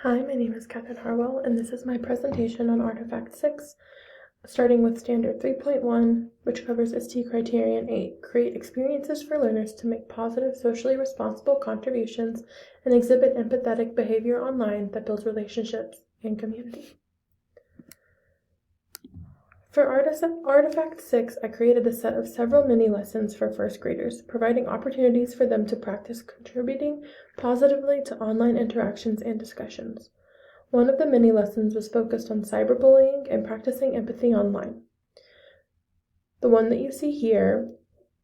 Hi, my name is Catherine Harwell, and this is my presentation on Artifact 6, starting with Standard 3.1, which covers ST Criterion 8, create experiences for learners to make positive, socially responsible contributions and exhibit empathetic behavior online that builds relationships and community. For Artifact 6, I created a set of several mini-lessons for first graders, providing opportunities for them to practice contributing positively to online interactions and discussions. One of the mini-lessons was focused on cyberbullying and practicing empathy online. The one that you see here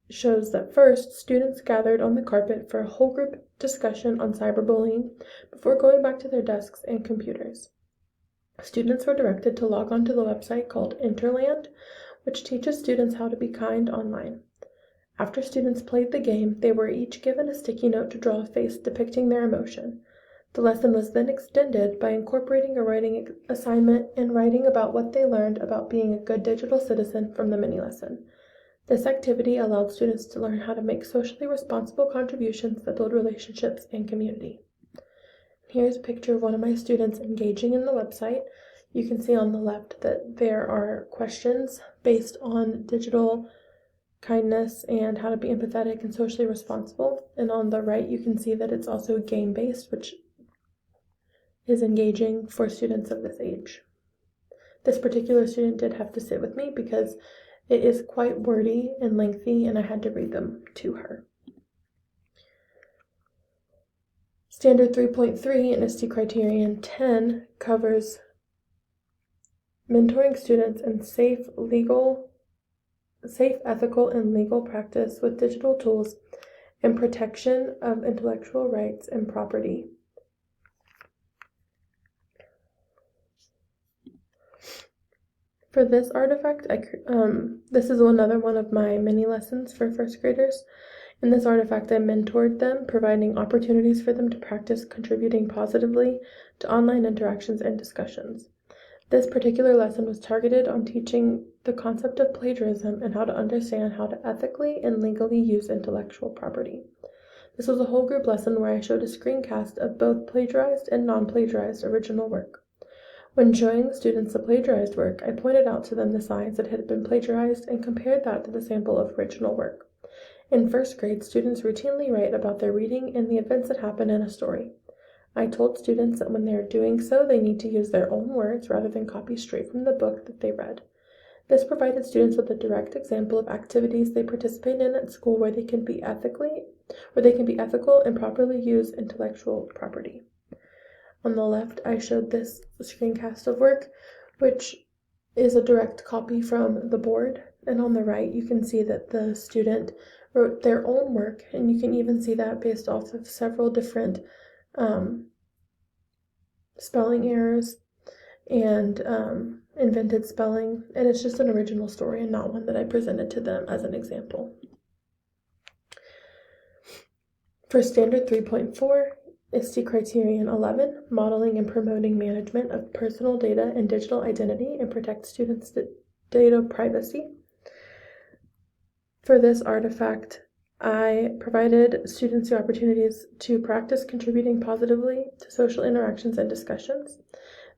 shows that first, students gathered on the carpet for a whole group discussion on cyberbullying before going back to their desks and computers. Students were directed to log on to the website called Interland, which teaches students how to be kind online. After students played the game, they were each given a sticky note to draw a face depicting their emotion. The lesson was then extended by incorporating a writing assignment and writing about what they learned about being a good digital citizen from the mini-lesson. This activity allowed students to learn how to make socially responsible contributions that build relationships and community. Here's a picture of one of my students engaging in the website. You can see on the left that there are questions based on digital kindness and how to be empathetic and socially responsible. And on the right, you can see that it's also game-based, which is engaging for students of this age. This particular student did have to sit with me because it is quite wordy and lengthy, and I had to read them to her. Standard 3.3 in ST Criterion 10 covers mentoring students in safe, ethical, and legal practice with digital tools and protection of intellectual rights and property. For this artifact, this is another one of my mini lessons for first graders. In this artifact, I mentored them, providing opportunities for them to practice contributing positively to online interactions and discussions. This particular lesson was targeted on teaching the concept of plagiarism and how to understand how to ethically and legally use intellectual property. This was a whole group lesson where I showed a screencast of both plagiarized and non-plagiarized original work. When showing the students the plagiarized work, I pointed out to them the signs that had been plagiarized and compared that to the sample of original work. In first grade, students routinely write about their reading and the events that happen in a story. I told students that when they are doing so, they need to use their own words rather than copy straight from the book that they read. This provided students with a direct example of activities they participate in at school where they can be ethical and properly use intellectual property. On the left, I showed this screencast of work, which is a direct copy from the board, and on the right, you can see that the student wrote their own work, and you can even see that based off of several different spelling errors and invented spelling, and it's just an original story and not one that I presented to them as an example. For Standard 3.4, ST Criterion 11, modeling and promoting management of personal data and digital identity and protect students' data privacy. For this artifact, I provided students the opportunities to practice contributing positively to social interactions and discussions.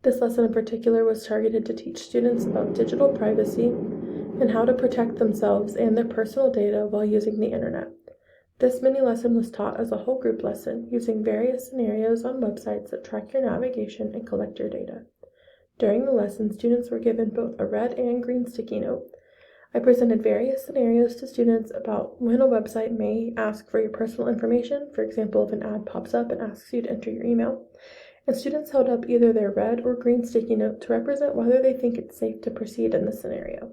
This lesson in particular was targeted to teach students about digital privacy and how to protect themselves and their personal data while using the internet. This mini lesson was taught as a whole group lesson using various scenarios on websites that track your navigation and collect your data. During the lesson, students were given both a red and green sticky note. I presented various scenarios to students about when a website may ask for your personal information, for example, if an ad pops up and asks you to enter your email, and students held up either their red or green sticky note to represent whether they think it's safe to proceed in the scenario.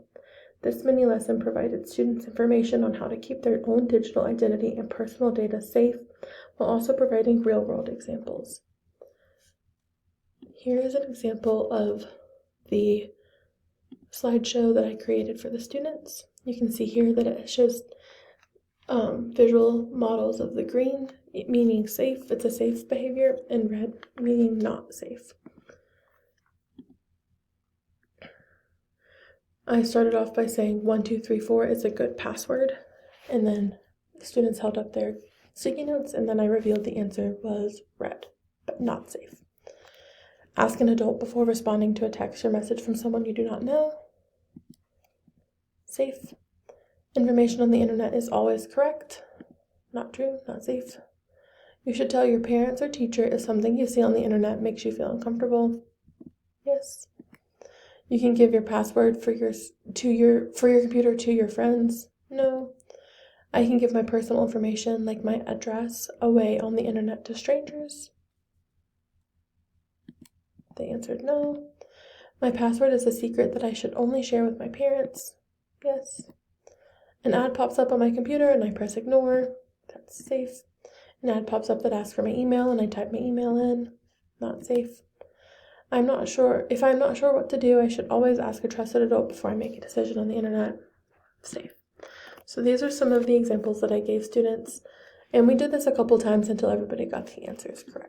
This mini lesson provided students information on how to keep their own digital identity and personal data safe, while also providing real-world examples. Here is an example of the slideshow that I created for the students. You can see here that it shows visual models of the green, meaning safe, it's a safe behavior, and red, meaning not safe. I started off by saying 1, 2, 3, 4 is a good password, and then the students held up their sticky notes, and then I revealed the answer was red, but not safe. Ask an adult before responding to a text or message from someone you do not know. Safe. Information on the internet is always correct. Not true, not safe. You should tell your parents or teacher if something you see on the internet makes you feel uncomfortable. Yes. You can give your password for your computer to your friends. No. I can give my personal information, like my address, away on the internet to strangers. They answered no. My password is a secret that I should only share with my parents. Yes. An ad pops up on my computer and I press ignore. That's safe. An ad pops up that asks for my email and I type my email in. Not safe. If I'm not sure what to do, I should always ask a trusted adult before I make a decision on the internet. Safe. So these are some of the examples that I gave students, and we did this a couple times until everybody got the answers correct.